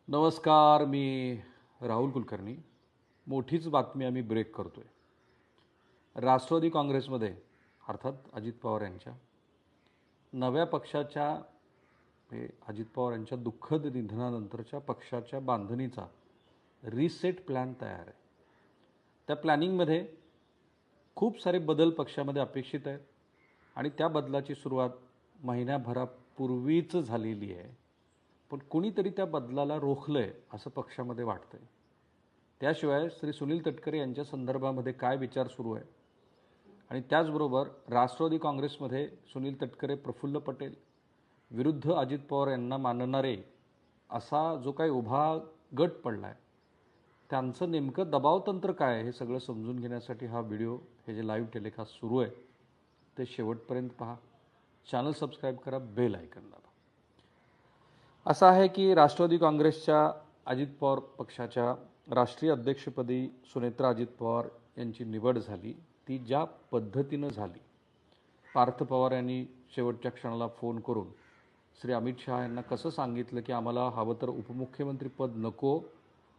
नमस्कार. मी राहुल कुलकर्णी. मोठीच बातमी आम्ही ब्रेक करतोय. राष्ट्रवादी काँग्रेसमध्ये अर्थात अजित पवार यांच्या नव्या पक्षाच्या अजित पवार यांच्या दुःखद निधनानंतरच्या पक्षाच्या बांधणीचा रिसेट प्लॅन तयार आहे. त्या प्लॅनिंगमध्ये खूप सारे बदल पक्षामध्ये अपेक्षित आहेत आणि त्या बदलाची सुरुवात महिन्याभरापूर्वीच झालेली आहे. पण कुणीतरी त्या बदलाला रोखलं आहे असं पक्षामध्ये वाटतंय. त्याशिवाय श्री सुनील तटकरे यांच्या संदर्भामध्ये काय विचार सुरू आहे आणि त्याचबरोबर राष्ट्रवादी काँग्रेसमध्ये सुनील तटकरे, प्रफुल्ल पटेल विरुद्ध अजित पवार यांना मानणारे असा जो काही उभा गट पडला आहे, त्यांचं नेमकं दबावतंत्र काय आहे हे सगळं समजून घेण्यासाठी हा व्हिडिओ, हे जे लाईव्ह टेलिकास्ट सुरू आहे ते शेवटपर्यंत पहा. चॅनल सबस्क्राईब करा, बेल आयकॉन दाबा. असं आहे की राष्ट्रवादी काँग्रेसच्या अजित पवार पक्षाच्या राष्ट्रीय अध्यक्षपदी सुनेत्रा अजित पवार यांची निवड झाली. ती ज्या पद्धतीनं झाली, पार्थ पवार यांनी शेवटच्या क्षणाला फोन करून श्री अमित शहा यांना कसं सांगितलं की आम्हाला हवं तर उपमुख्यमंत्रीपद नको,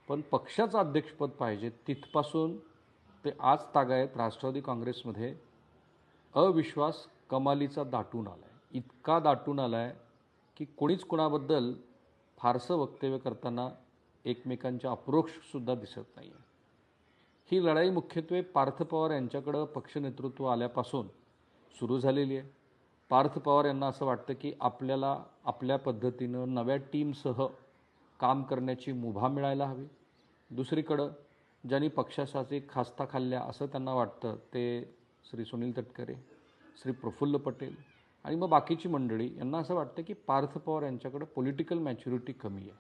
पण पक्षाचं अध्यक्षपद पाहिजे, तिथपासून ते आज तागायत राष्ट्रवादी काँग्रेसमध्ये अविश्वास कमालीचा दाटून आला आहे. इतका दाटून आला आहे की कोणीच कोणाबद्दल फारसं वक्तव्य करताना एकमेकांच्या अप्रोक्षसुद्धा दिसत नाही आहे. ही लढाई मुख्यत्वे पार्थ पवार यांच्याकडं पक्षनेतृत्व आल्यापासून सुरू झालेली आहे. पार्थ पवार यांना असं वाटतं की आपल्याला आपल्या पद्धतीनं नव्या टीमसह काम करण्याची मुभा मिळायला हवी. दुसरीकडं ज्यांनी पक्षासाठी खास्ता खाल्ल्या असं त्यांना वाटतं ते श्री सुनील तटकरे, श्री प्रफुल्ल पटेल आणि मग बाकीची मंडळी यांना असं वाटतं की पार्थ पवार यांच्याकडं पॉलिटिकल मॅच्युरिटी कमी आहे.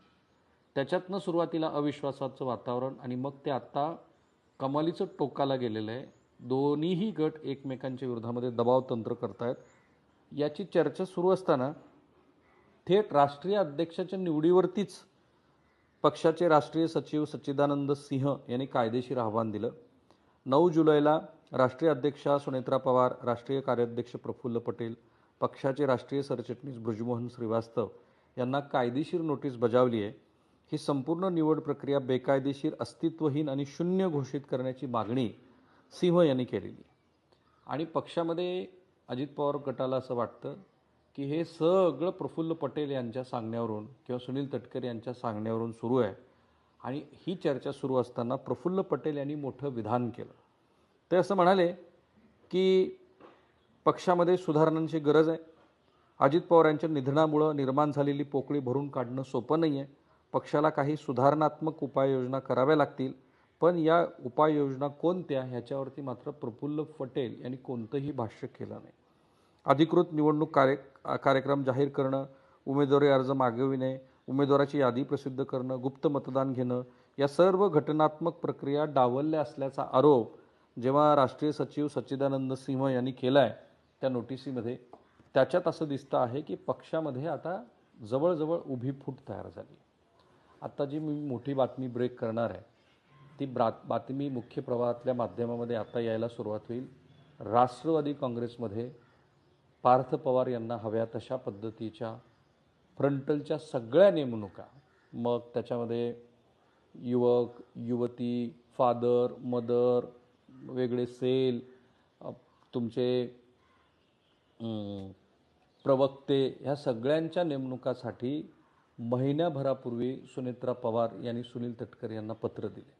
त्याच्यातनं सुरुवातीला अविश्वासाचं वातावरण आणि मग ते आत्ता कमालीचं टोकाला गेलेलं आहे. दोन्हीही गट एकमेकांच्या विरोधामध्ये दबावतंत्र करतायत. याची चर्चा सुरू असताना थेट राष्ट्रीय अध्यक्षाच्या निवडीवरतीच पक्षाचे राष्ट्रीय सचिव सच्चिदानंद सिंह यांनी कायदेशीर आव्हान दिलं. 9 जुलैला राष्ट्रीय अध्यक्षा सुनेत्रा पवार, राष्ट्रीय कार्याध्यक्ष प्रफुल्ल पटेल, पक्षाचे राष्ट्रीय सरचिटणीस बृजमोहन श्रीवास्तव यांना कायदेशीर नोटीस बजावली आहे. ही संपूर्ण निवड प्रक्रिया बेकायदेशीर, अस्तित्वहीन आणि शून्य घोषित करण्याची मागणी सिंह यांनी केलेली. आणि पक्षामध्ये अजित पवार गटाला असं वाटतं की हे सगळं प्रफुल्ल पटेल यांच्या सांगण्यावरून किंवा सुनील तटकरे यांच्या सांगण्यावरून सुरू आहे. आणि ही चर्चा सुरू असताना प्रफुल्ल पटेल यांनी मोठं विधान केलं. ते असं म्हणाले की पक्षामध्ये सुधारणांची गरज आहे. अजित पवार यांच्या निधनामुळं निर्माण झालेली पोकळी भरून काढणं सोपं नाही आहे. पक्षाला काही सुधारणात्मक उपाययोजना कराव्या लागतील, पण या उपाययोजना कोणत्या ह्याच्यावरती मात्र प्रफुल्ल पटेल यांनी कोणतंही भाष्य केलं नाही. अधिकृत निवडणूक कार्यक्रम जाहीर करणं, उमेदवारी अर्ज मागविणे, उमेदवाराची यादी प्रसिद्ध करणं, गुप्त मतदान घेणं, या सर्व घटनात्मक प्रक्रिया डावलल्या असल्याचा आरोप जेव्हा राष्ट्रीय सचिव सच्चिदानंद सिंह यांनी केला आहे त्या नोटिसीमध्ये, त्याच्यात असं दिसतं आहे की पक्षामध्ये आता जवळजवळ उभी फूट तयार झाली. आत्ता जी मी मोठी बातमी ब्रेक करणार आहे ती बातमी मुख्य प्रवाहातल्या माध्यमामध्ये आता यायला सुरुवात होईल. राष्ट्रवादी काँग्रेसमध्ये पार्थ पवार यांना हव्या तशा पद्धतीच्या फ्रंटलच्या सगळ्या नेमणुका, मग त्याच्यामध्ये युवक, युवती, फादर, मदर, वेगळे सेल, तुमचे प्रवक्ते, ह्या सगळ्यांच्या नेमणुकासाठी महिन्याभरापूर्वी सुनेत्रा पवार यांनी सुनील तटकरे यांना पत्र दिले.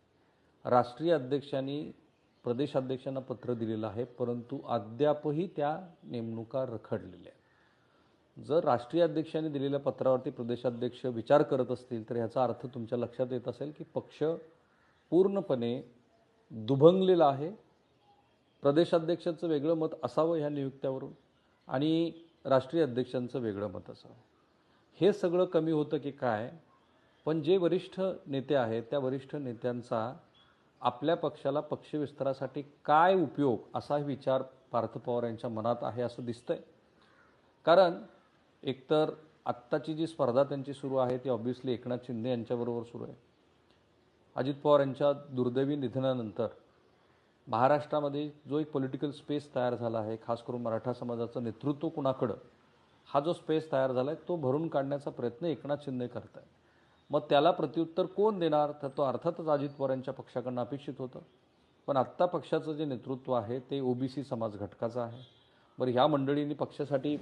राष्ट्रीय अध्यक्षांनी प्रदेशाध्यक्षांना पत्र दिलेलं आहे, परंतु अद्यापही त्या नेमणुका रखडलेल्या आहेत. जर राष्ट्रीय अध्यक्षांनी दिलेल्या पत्रावरती प्रदेशाध्यक्ष विचार करत असतील तर ह्याचा अर्थ तुमच्या लक्षात येत असेल की पक्ष पूर्णपणे दुभंगलेला आहे. प्रदेशाध्यक्षाचं वेगळं मत असावं ह्या नियुक्त्यावरून आणि राष्ट्रीय अध्यक्षांचं वेगळं मत असावं. हे सगळं कमी होतं की काय, पण जे वरिष्ठ नेते आहेत त्या वरिष्ठ नेत्यांचा आपल्या पक्षाला पक्षविस्तारासाठी काय उपयोग असा विचार पार्थ पवार यांच्या मनात आहे असं दिसतंय. कारण एकतर आत्ताची जी स्पर्धा त्यांची सुरू आहे ती ऑब्व्हियसली एकनाथ शिंदे यांच्याबरोबर सुरू आहे. अजित पवार यांच्या दुर्दैवी निधनानंतर महाराष्ट्रामध्ये जो एक पॉलिटिकल स्पेस तयार झाला आहे, खास करून मराठा समाजाचं नेतृत्व कुणाकडं, हा जो स्पेस तयार झाला आहे तो भरून काढण्याचा प्रयत्न एकनाथ शिंदे करत आहेत. मग त्याला प्रत्युत्तर कोण देणार, तर तो अर्थातच अजित पवार यांच्या पक्षाकडून अपेक्षित होतं. पण आत्ता पक्षाचं जे नेतृत्व आहे ते ओबीसी समाज घटकाचं आहे. बरं, ह्या मंडळींनी पक्षासाठी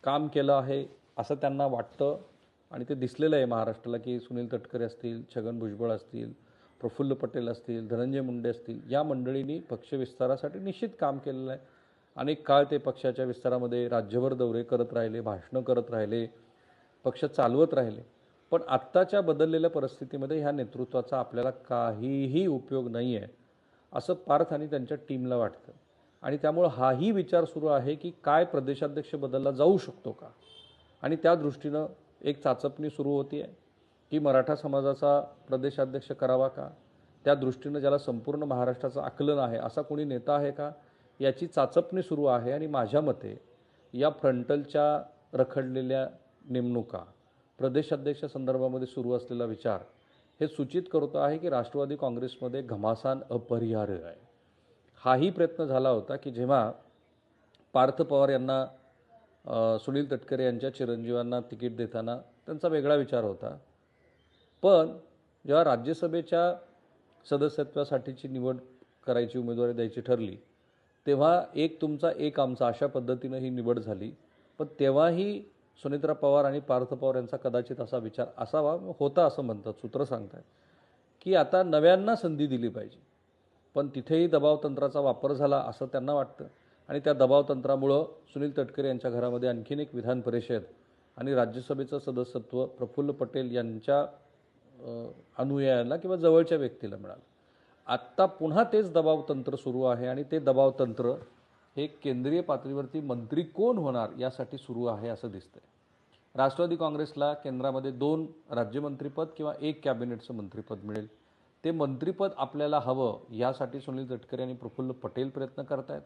काम केलं आहे असं त्यांना वाटतं आणि ते दिसलेलं आहे महाराष्ट्राला, की सुनील तटकरे असतील, छगन भुजबळ असतील, प्रफुल्ल पटेल असतील, धनंजय मुंडे असतील, या मंडळींनी पक्ष विस्तारासाठी निश्चित काम केलेलं आहे. अनेक काळ ते पक्षाच्या विस्तारामध्ये राज्यभर दौरे करत राहिले, भाषणं करत राहिले, पक्ष चालवत राहिले. पण आत्ताच्या बदललेल्या परिस्थितीमध्ये ह्या नेतृत्वाचा आपल्याला काहीही उपयोग नाही आहे असं पार्थ आणि त्यांच्या टीमला वाटतं. आणि त्यामुळं हाही विचार सुरू आहे की काय प्रदेशाध्यक्ष बदलला जाऊ शकतो का, आणि त्या दृष्टीनं एक चाचपणी सुरू होती आहे की मराठा समाजाचा प्रदेशाध्यक्ष करावा का, त्या दृष्टीनं ज्याला संपूर्ण महाराष्ट्राचं आकलन आहे असा कोणी नेता आहे का, याची चाचपणी सुरू आहे. आणि माझ्या मते या फ्रंटलच्या रखडलेल्या नेमणुका, प्रदेशाध्यक्ष संदर्भामध्ये सुरू असलेला विचार हे सूचित करतो आहे की राष्ट्रवादी काँग्रेसमध्ये घमासान अपरिहार्य आहे. हाही प्रयत्न झाला होता की जेव्हा पार्थ पवार यांना सुनील तटकरे यांच्या चिरंजीवांना तिकीट देताना त्यांचा वेगळा विचार होता, पण जेव्हा राज्यसभेच्या सदस्यत्वासाठीची निवड करायची, उमेदवारी द्यायची ठरली, तेव्हा एक तुमचा एक आमचा अशा पद्धतीनं ही निवड झाली. पण तेव्हाही सुनेत्रा पवार आणि पार्थ पवार यांचा कदाचित असा विचार असावा होता असं म्हणतात, सूत्र सांगतात की आता नव्यांना संधी दिली पाहिजे. पण तिथेही दबावतंत्राचा वापर झाला असं त्यांना वाटतं. आणि त्या दबावतंत्रामुळं सुनील तटकरे यांच्या घरामध्ये आणखीन एक विधान परिषद आणि राज्यसभेचं सदस्यत्व प्रफुल्ल पटेल यांच्या अनुयायांना किंवा जवळच्या व्यक्तीला मिळालं. आत्ता पुन्हा तेच दबावतंत्र सुरू आहे आणि ते दबावतंत्र हे केंद्रीय पातळीवरती मंत्री कोण होणार यासाठी सुरू आहे असं दिसतंय. राष्ट्रवादी काँग्रेसला केंद्रामध्ये 2 राज्यमंत्रीपद किंवा 1 कॅबिनेटचं मंत्रिपद मिळेल. ते मंत्रिपद आपल्याला हवं यासाठी सुनील तटकरे आणि प्रफुल्ल पटेल प्रयत्न करत आहेत.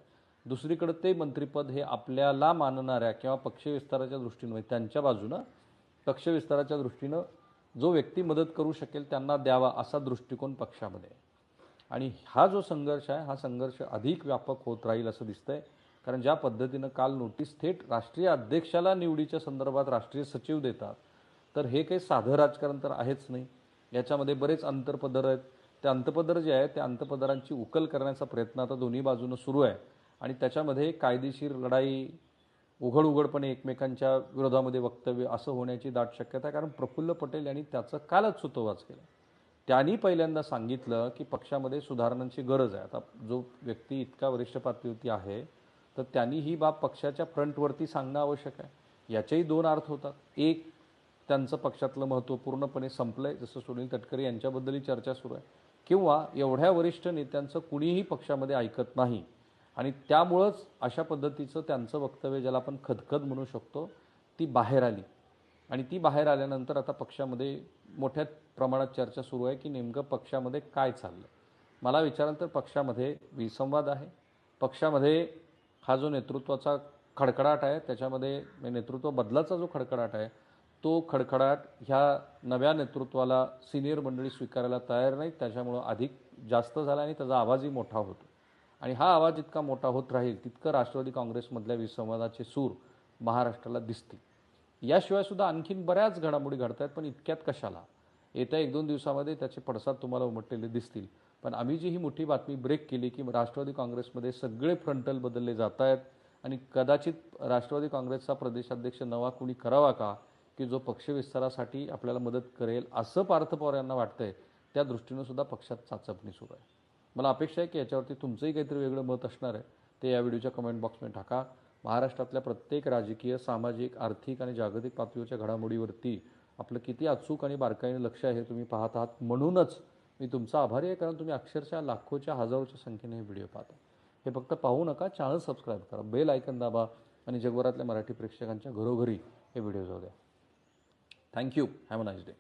दुसरीकडे ते मंत्रिपद हे आपल्याला मानणाऱ्या किंवा पक्षविस्ताराच्या दृष्टीनं, त्यांच्या बाजूनं पक्षविस्ताराच्या दृष्टीनं जो व्यक्ती मदत करू शकेल त्यांना द्यावा असा दृष्टिकोन पक्षामध्ये आहे. आणि हा जो संघर्ष आहे, हा संघर्ष अधिक व्यापक होत राहील असं दिसतंय. कारण ज्या पद्धतीनं काल नोटीस थेट राष्ट्रीय अध्यक्षाला निवडीच्या संदर्भात राष्ट्रीय सचिव देतात, तर हे काही साधं राजकारण तर आहेच नाही. याच्यामध्ये बरेच अंतर्पदर आहेत. त्या अंतपदर जे आहे त्या अंतपदरांची उकल करण्याचा प्रयत्न आता दोन्ही बाजूनं सुरू आहे. आणि त्याच्यामध्ये कायदेशीर लढाई, उघडपणे एकमेकांच्या विरोधामध्ये वक्तव्य असं होण्याची दाट शक्यता आहे. कारण प्रफुल्ल पटेल यांनी त्याचं कालच सुतोवाच केला. त्यांनी पहिल्यांदा सांगितलं की पक्षामध्ये सुधारणांची गरज आहे. आता जो व्यक्ती इतका वरिष्ठ पातळीवरती आहे तर त्यांनी ही बाब पक्षाच्या फ्रंटवरती सांगणं आवश्यक आहे. याचेही 2 अर्थ होतात. एक, त्यांचं पक्षातलं महत्त्व पूर्णपणे संपलं आहे, जसं सुनील तटकरे यांच्याबद्दलही चर्चा सुरू आहे, किंवा एवढ्या वरिष्ठ नेत्यांचं कुणीही पक्षामध्ये ऐकत नाही आणि त्यामुळंच अशा पद्धतीचं त्यांचं वक्तव्य, ज्याला आपण खदखद म्हणू शकतो, ती बाहेर आली. आणि ती बाहेर आल्यानंतर आता पक्षामध्ये मोठ्या प्रमाणात चर्चा सुरू आहे की नेमकं पक्षामध्ये काय चाललं. मला विचाराल तर पक्षामध्ये विसंवाद आहे. पक्षामध्ये हा जो नेतृत्वाचा खडखडाट आहे, त्याच्यामध्ये नेतृत्व बदलाचा जो खडखडाट आहे, तो खडखडाट ह्या नव्या नेतृत्वाला सिनियर मंडळी स्वीकारायला तयार नाहीत. त्याच्यामुळं अधिक जास्त झाला आणि त्याचा आवाजही मोठा होतो. आणि हा आवाज जितका मोठा होत राहील तितकं राष्ट्रवादी काँग्रेसमधल्या विसंवादाचे सूर महाराष्ट्राला दिसतील. याशिवाय सुद्धा आणखीन बऱ्याच घडामोडी घडत आहेत, पण इतक्यात कशाला, येत्या 1-2 दिवसामध्ये त्याचे पडसाद तुम्हाला उमटलेले दिसतील. पण आम्ही जी ही मोठी बातमी ब्रेक केली की राष्ट्रवादी काँग्रेसमध्ये सगळे फ्रंटल बदलले जात आहेत आणि कदाचित राष्ट्रवादी काँग्रेसचा प्रदेशाध्यक्ष नवा कुणी करावा का, की जो पक्षविस्तारासाठी आपल्याला मदत करेल असं पार्थ पवार यांना वाटतंय, त्या दृष्टीनं सुद्धा पक्षात चाचपणी सुरू आहे. मला अपेक्षा आहे की याच्यावरती तुमचंही काहीतरी वेगळं मत असणार आहे, ते या व्हिडिओच्या कमेंट बॉक्समध्ये टाका. महाराष्ट्रातल्या प्रत्येक राजकीय, सामाजिक, आर्थिक आणि जागतिक पातळीवरच्या घडामोडीवरती आपलं किती अचूक आणि बारकाईने लक्ष आहे हे तुम्ही पाहत आहात. म्हणूनच मी तुमचा आभारी आहे, कारण तुम्ही अक्षरशः लाखोच्या हजारोच्या संख्येने हे व्हिडिओ पाहता. हे फक्त पाहू नका, चॅनल सबस्क्राईब करा, बेल आयकन दाबा आणि जगभरातल्या मराठी प्रेक्षकांच्या घरोघरी हे व्हिडिओ जाऊ द्या. Thank you. Have a nice day.